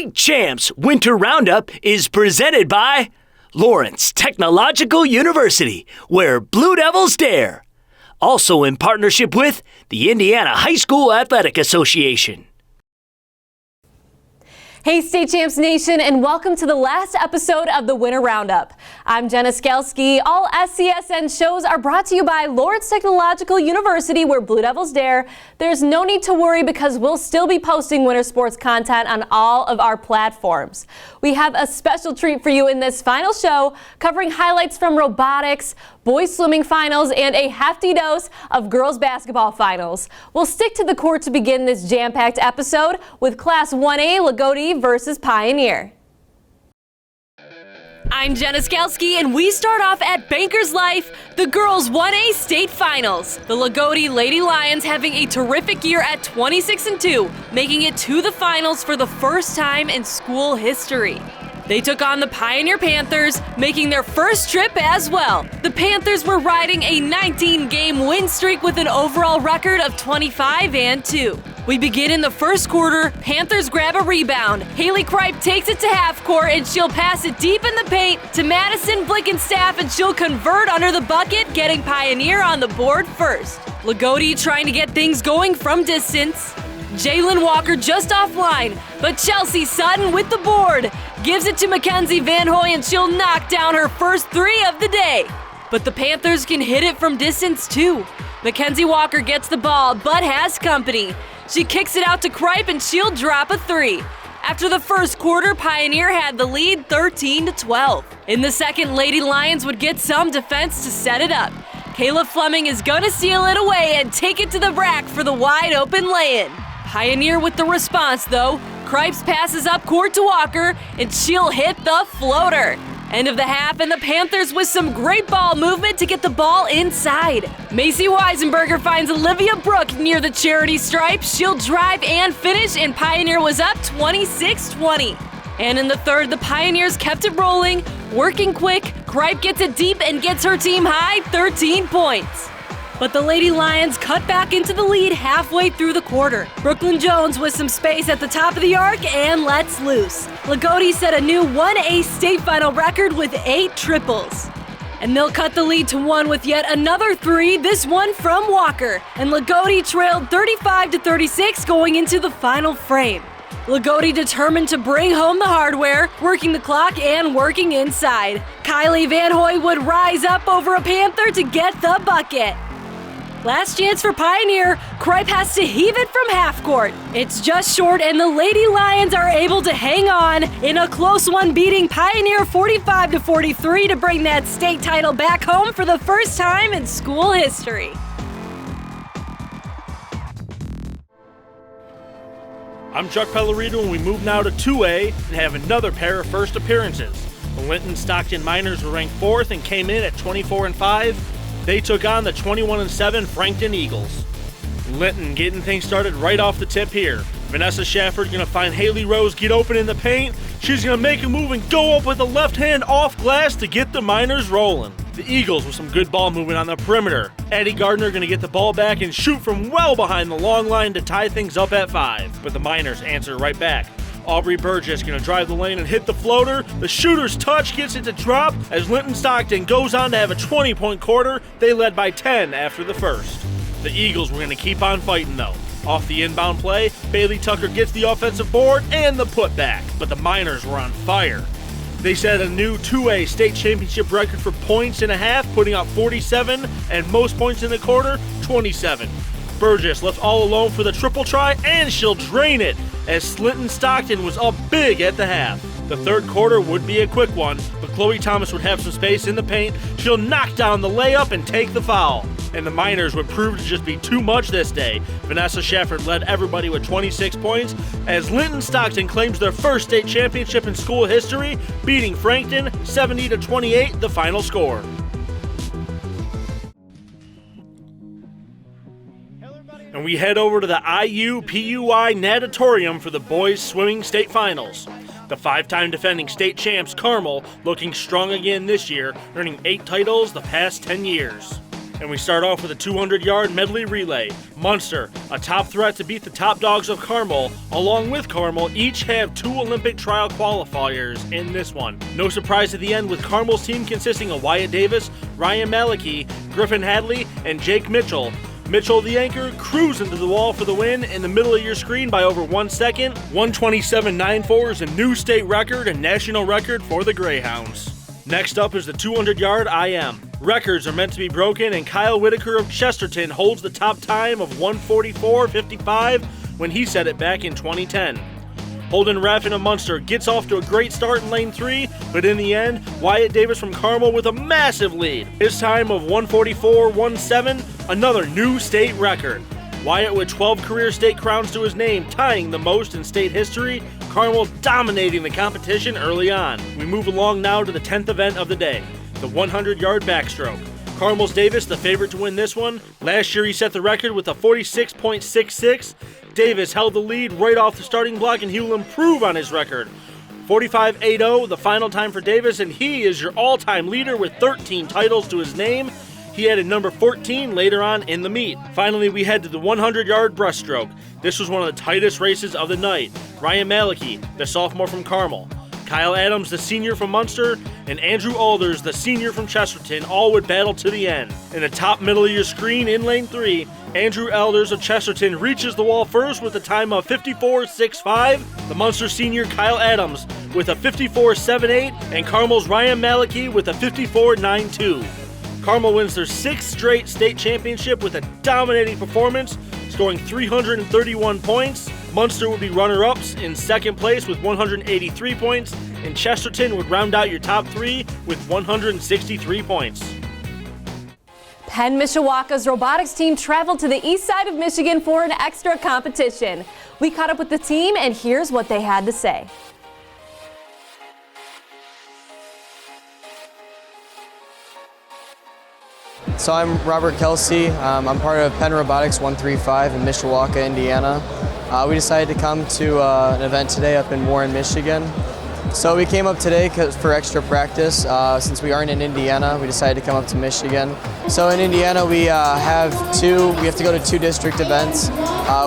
State Champs Winter Roundup is presented by Lawrence Technological University, where Blue Devils dare. Also in partnership with the Indiana High School Athletic Association. Hey State Champs Nation, and welcome to the last episode of the Winter Roundup. I'm Jenna Skalski. All SCSN shows are brought to you by Lawrence Technological University, where Blue Devils dare. There's no need to worry because we'll still be posting winter sports content on all of our platforms. We have a special treat for you in this final show, covering highlights from robotics, boys swimming finals, and a hefty dose of girls basketball finals. We'll stick to the court to begin this jam-packed episode with Class 1A Loogootee versus Pioneer. I'm Jenna Skalski, and we start off at Bankers Life, the girls 1A state finals. The Loogootee Lady Lions having a terrific year at 26-2, making it to the finals for the first time in school history. They took on the Pioneer Panthers, making their first trip as well. The Panthers were riding a 19-game win streak with an overall record of 25-2. We begin in the first quarter. Panthers grab a rebound. Haley Kripe takes it to half court, and she'll pass it deep in the paint to Madison Blickenstaff, and she'll convert under the bucket, getting Pioneer on the board first. Loogootee trying to get things going from distance. Jalen Walker just offline, but Chelsea Sutton with the board. Gives it to Mackenzie Van Hoy, and she'll knock down her first three of the day. But the Panthers can hit it from distance too. Mackenzie Walker gets the ball, but has company. She kicks it out to Kripe, and she'll drop a three. After the first quarter, Pioneer had the lead 13-12. In the second, Lady Lions would get some defense to set it up. Kayla Fleming is gonna seal it away and take it to the rack for the wide open lay-in. Pioneer with the response though. Kripes passes up court to Walker, and she'll hit the floater. End of the half, and the Panthers with some great ball movement to get the ball inside. Macy Weisenberger finds Olivia Brooke near the charity stripe. She'll drive and finish, and Pioneer was up 26-20. And in the third, the Pioneers kept it rolling, working quick. Kripe gets it deep and gets her team high 13 points. But the Lady Lions cut back into the lead halfway through the quarter. Brooklyn Jones with some space at the top of the arc and lets loose. Loogootee set a new 1A state final record with 8 triples. And they'll cut the lead to 1 with yet another three, this one from Walker. And Loogootee trailed 35-36 going into the final frame. Loogootee determined to bring home the hardware, working the clock and working inside. Kylie Van Hoy would rise up over a Panther to get the bucket. Last chance for Pioneer. Kripe has to heave it from half court. It's just short, and the Lady Lions are able to hang on in a close one, beating Pioneer 45-43 to bring that state title back home for the first time in school history. I'm Chuck Pellerito, and we move now to 2A and have another pair of first appearances. The Linton Stockton Miners were ranked 4th and came in at 24-5. They took on the 21-7 Frankton Eagles. Linton getting things started right off the tip here. Vanessa Shafford going to find Haley Rose get open in the paint. She's going to make a move and go up with the left hand off glass to get the Miners rolling. The Eagles with some good ball movement on the perimeter. Addie Gardner going to get the ball back and shoot from well behind the long line to tie things up at 5. But the Miners answer right back. Aubrey Burgess going to drive the lane and hit the floater. The shooter's touch gets it to drop as Linton Stockton goes on to have a 20-point quarter. They led by 10 after the first. The Eagles were going to keep on fighting though. Off the inbound play, Bailey Tucker gets the offensive board and the putback, but the Miners were on fire. They set a new 2A state championship record for points in a half, putting up 47, and most points in the quarter, 27. Burgess left all alone for the triple try, and she'll drain it as Linton Stockton was up big at the half. The third quarter would be a quick one, but Chloe Thomas would have some space in the paint. She'll knock down the layup and take the foul. And the Miners would prove to just be too much this day. Vanessa Shafford led everybody with 26 points as Linton Stockton claims their first state championship in school history, beating Frankton 70-28, the final score. And we head over to the IU-PUI Natatorium for the boys swimming state finals. The 5-time defending state champs Carmel looking strong again this year, earning 8 titles the past 10 years. And we start off with a 200-yard medley relay. Munster, a top threat to beat the top dogs of Carmel, along with Carmel, each have 2 Olympic trial qualifiers in this one. No surprise at the end, with Carmel's team consisting of Wyatt Davis, Ryan Malachy, Griffin Hadley, and Jake Mitchell. Mitchell, the anchor, cruised into the wall for the win in the middle of your screen by over 1 second. 1:27.94 is a new state record and national record for the Greyhounds. Next up is the 200-yard IM. Records are meant to be broken, and Kyle Whitaker of Chesterton holds the top time of 1:44.55 when he set it back in 2010. Holden Raffin of Munster gets off to a great start in lane 3, but in the end, Wyatt Davis from Carmel with a massive lead. His time of 1:44.17, another new state record. Wyatt with 12 career state crowns to his name, tying the most in state history. Carmel dominating the competition early on. We move along now to the 10th event of the day, the 100-yard backstroke. Carmel's Davis, the favorite to win this one. Last year he set the record with a 46.66. Davis held the lead right off the starting block, and he will improve on his record. 45.80, the final time for Davis, and he is your all-time leader with 13 titles to his name. He added number 14 later on in the meet. Finally, we head to the 100-yard breaststroke. This was one of the tightest races of the night. Ryan Malachy, the sophomore from Carmel, Kyle Adams, the senior from Munster, and Andrew Alders, the senior from Chesterton, all would battle to the end. In the top middle of your screen in lane 3, Andrew Alders of Chesterton reaches the wall first with a time of 54.65. The Munster senior Kyle Adams with a 54.78, and Carmel's Ryan Malachy with a 54.92. Carmel wins their 6th straight state championship with a dominating performance, scoring 331 points. Munster would be runner-ups in 2nd place with 183 points, and Chesterton would round out your top 3 with 163 points. Penn Mishawaka's robotics team traveled to the east side of Michigan for an extra competition. We caught up with the team, and here's what they had to say. So I'm Robert Kelsey. I'm part of Penn Robotics 135 in Mishawaka, Indiana. We decided to come to an event today up in Warren, Michigan. So we came up today for extra practice. Since we aren't in Indiana, we decided to come up to Michigan. So in Indiana, we have to go to 2 district events.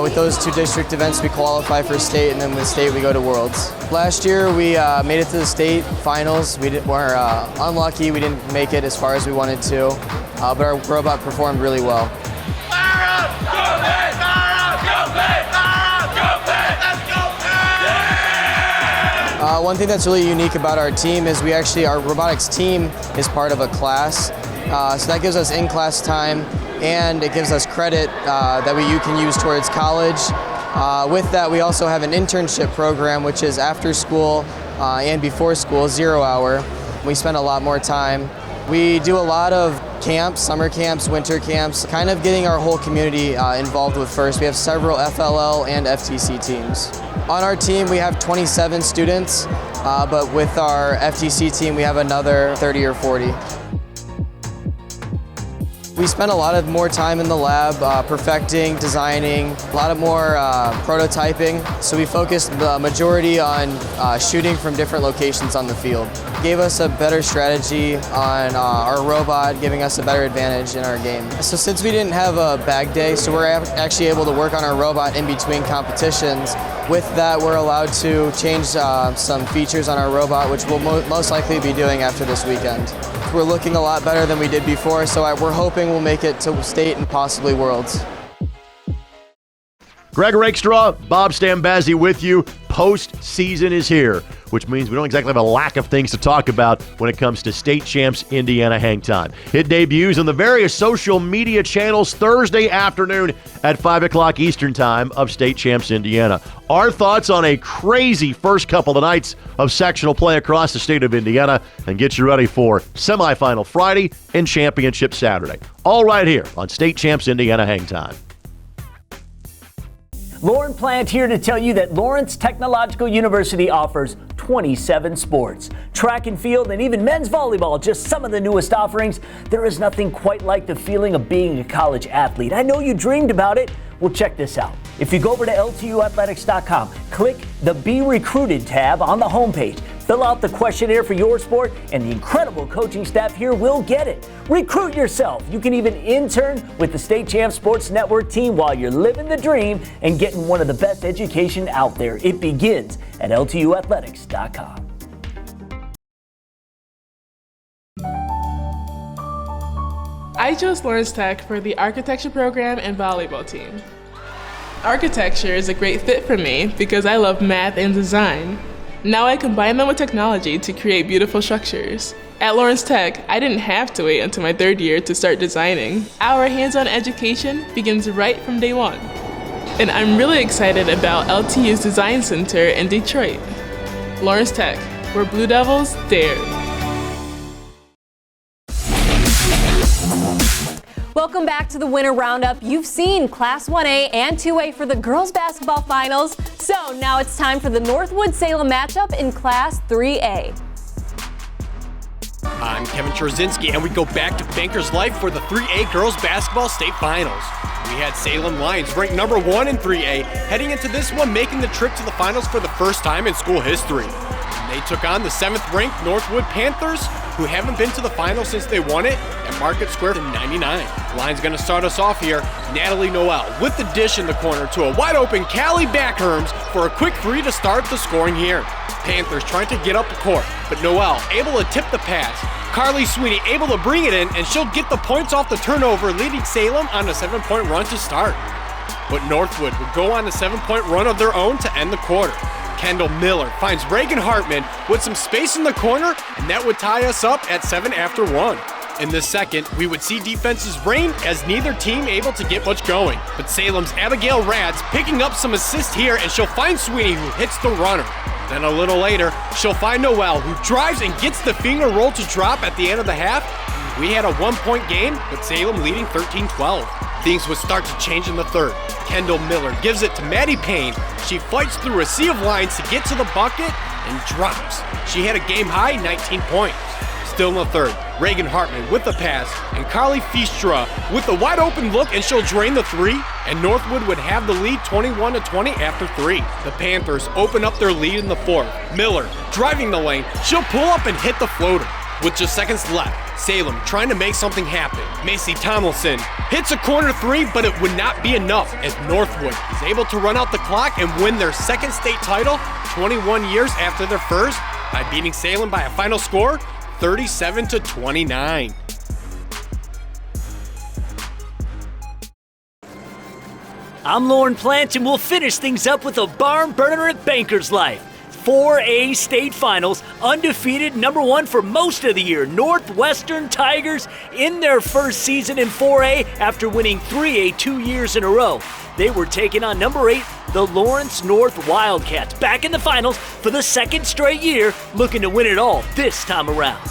With those 2 district events, we qualify for state, and then with state, we go to Worlds. Last year, we made it to the state finals. We were unlucky. We didn't make it as far as we wanted to, but our robot performed really well. Fire up! Go Penn! Fire up! Go Penn! Fire up! Go Penn! Let's go Penn! One thing that's really unique about our team is our robotics team is part of a class. So that gives us in-class time, and it gives us credit that you can use towards college. With that, we also have an internship program, which is after school and before school, 0 hour. We spend a lot more time. We do a lot of camps, summer camps, winter camps, kind of getting our whole community involved with FIRST. We have several FLL and FTC teams. On our team, we have 27 students, but with our FTC team, we have another 30 or 40. We spent a lot more time in the lab, perfecting, designing, a lot more prototyping. So we focused the majority on shooting from different locations on the field. It gave us a better strategy on our robot, giving us a better advantage in our game. So since we didn't have a bag day, so we're actually able to work on our robot in between competitions. With that, we're allowed to change some features on our robot, which we'll most likely be doing after this weekend. We're looking a lot better than we did before, so we're hoping we'll make it to state and possibly Worlds. Greg Rakestraw, Bob Stambazzi with you. Postseason is here, which means we don't exactly have a lack of things to talk about when it comes to State Champs Indiana Hang Time. It debuts on the various social media channels Thursday afternoon at 5 o'clock Eastern Time of State Champs Indiana. Our thoughts on a crazy first couple of nights of sectional play across the state of Indiana, and get you ready for semifinal Friday and championship Saturday. All right here on State Champs Indiana Hang Time. Lauren Plant here to tell you that Lawrence Technological University offers 27 sports. Track and field and even men's volleyball, just some of the newest offerings. There is nothing quite like the feeling of being a college athlete. I know you dreamed about it. Well, check this out. If you go over to LTUathletics.com, click the Be Recruited tab on the homepage, Fill out the questionnaire for your sport, and the incredible coaching staff here will get it. Recruit yourself. You can even intern with the State Champs Sports Network team while you're living the dream and getting one of the best education out there. It begins at LTUathletics.com. I chose Lawrence Tech for the architecture program and volleyball team. Architecture is a great fit for me because I love math and design. Now I combine them with technology to create beautiful structures. At Lawrence Tech, I didn't have to wait until my third year to start designing. Our hands-on education begins right from day one. And I'm really excited about LTU's Design Center in Detroit. Lawrence Tech, where Blue Devils dare. Welcome back to the Winter Roundup. You've seen Class 1A and 2A for the girls basketball finals. So now it's time for the Northwood-Salem matchup in Class 3A. I'm Kevin Trzynski, and we go back to Bankers Life for the 3A girls basketball state finals. We had Salem Lions ranked number 1 in 3A, heading into this one making the trip to the finals for the first time in school history. And they took on the 7th-ranked Northwood Panthers, who haven't been to the finals since they won it at Market Square in '99. Line's going to start us off here. Natalie Noel with the dish in the corner to a wide-open Callie Backherms for a quick three to start the scoring here. Panthers trying to get up the court, but Noel able to tip the pass. Carly Sweeney able to bring it in, and she'll get the points off the turnover, leading Salem on a 7-point run to start. But Northwood would go on a 7-point run of their own to end the quarter. Kendall Miller finds Reagan Hartman with some space in the corner, and that would tie us up at 7 after 1. In the second, we would see defenses reign as neither team able to get much going. But Salem's Abigail Ratz picking up some assists here, and she'll find Sweeney, who hits the runner. Then a little later, she'll find Noel, who drives and gets the finger roll to drop at the end of the half. We had a 1-point game, but Salem leading 13-12. Things would start to change in the third. Kendall Miller gives it to Maddie Payne. She fights through a sea of lines to get to the bucket and drops. She had a game-high 19 points. Still in the third, Reagan Hartman with the pass, and Carly Feistra with the wide-open look, and she'll drain the three, and Northwood would have the lead 21-20 after 3. The Panthers open up their lead in the fourth. Miller driving the lane. She'll pull up and hit the floater. With just seconds left, Salem trying to make something happen. Macy Tomlinson hits a corner three, but it would not be enough as Northwood is able to run out the clock and win their second state title 21 years after their first by beating Salem by a final score 37-29. I'm Lauren Plant, and we'll finish things up with a barn burner at Bankers Life. 4A state finals, undefeated number 1 for most of the year. Northwestern Tigers in their first season in 4A after winning 3A 2 years in a row. They were taking on number 8, the Lawrence North Wildcats, back in the finals for the second straight year, looking to win it all this time around.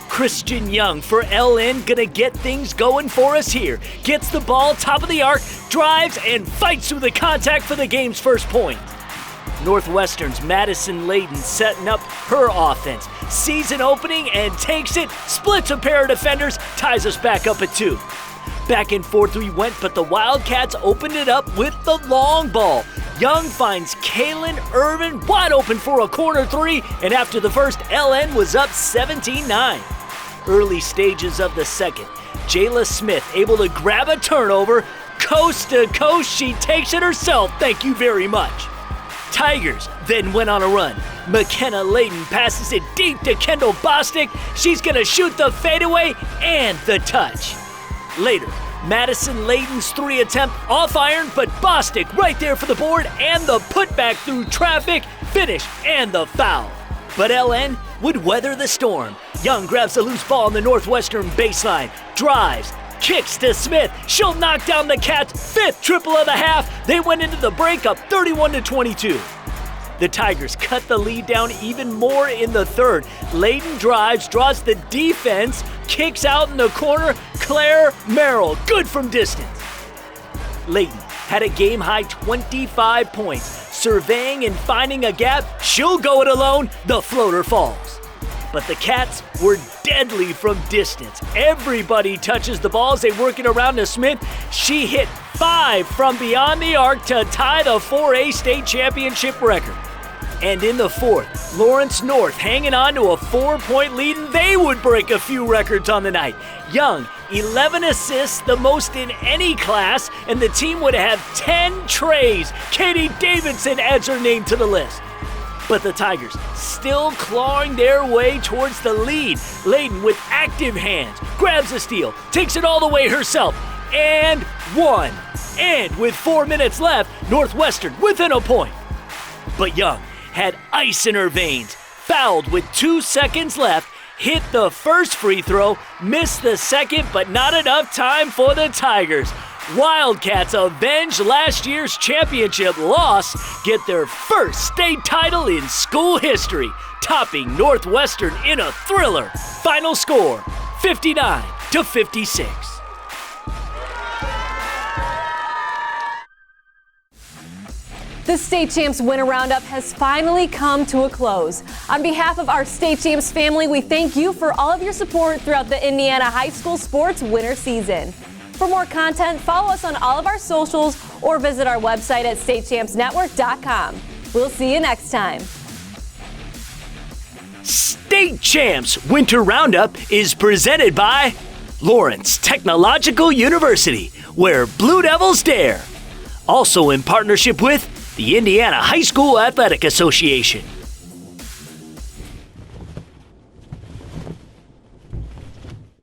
Christian Young for LN gonna get things going for us here. Gets the ball top of the arc, drives, and fights through the contact for the game's first point. Northwestern's Madison Layden setting up her offense. Season opening and takes it, splits a pair of defenders, ties us back up at 2. Back and forth we went, but the Wildcats opened it up with the long ball. Young finds Kaylin Irvin wide open for a corner three, and after the first, LN was up 17-9. Early stages of the second, Jayla Smith able to grab a turnover. Coast to coast, she takes it herself, thank you very much. Tigers then went on a run. McKenna Layden passes it deep to Kendall Bostic. She's gonna shoot the fadeaway and the touch. Later, Madison Layden's 3 attempt off iron, but Bostic right there for the board and the putback through traffic, finish, and the foul. But LN would weather the storm. Young grabs the loose ball on the Northwestern baseline, drives, kicks to Smith. She'll knock down the Cats' 5th triple of the half. They went into the break up 31-22. The Tigers cut the lead down even more in the third. Layden drives, draws the defense, kicks out in the corner. Claire Merrill, good from distance. Layden had a game-high 25 points. Surveying and finding a gap, she'll go it alone. The floater falls. But the Cats were deadly from distance. Everybody touches the ball as they work it around to Smith. She hit 5 from beyond the arc to tie the 4A state championship record. And in the fourth, Lawrence North hanging on to a 4-point lead, and they would break a few records on the night. Young, 11 assists, the most in any class, and the team would have 10 trays. Katie Davidson adds her name to the list. But the Tigers still clawing their way towards the lead. Layton with active hands, grabs a steal, takes it all the way herself, and one. And with 4 minutes left, Northwestern within a point. But Young had ice in her veins, fouled with 2 seconds left, hit the first free throw, missed the second, but not enough time for the Tigers. Wildcats avenge last year's championship loss, get their first state title in school history, topping Northwestern in a thriller. Final score, 59-56. The State Champs Winter Roundup has finally come to a close. On behalf of our State Champs family, we thank you for all of your support throughout the Indiana high school sports winter season. For more content, follow us on all of our socials or visit our website at statechampsnetwork.com. We'll see you next time. State Champs Winter Roundup is presented by Lawrence Technological University, where Blue Devils dare. Also in partnership with the Indiana High School Athletic Association.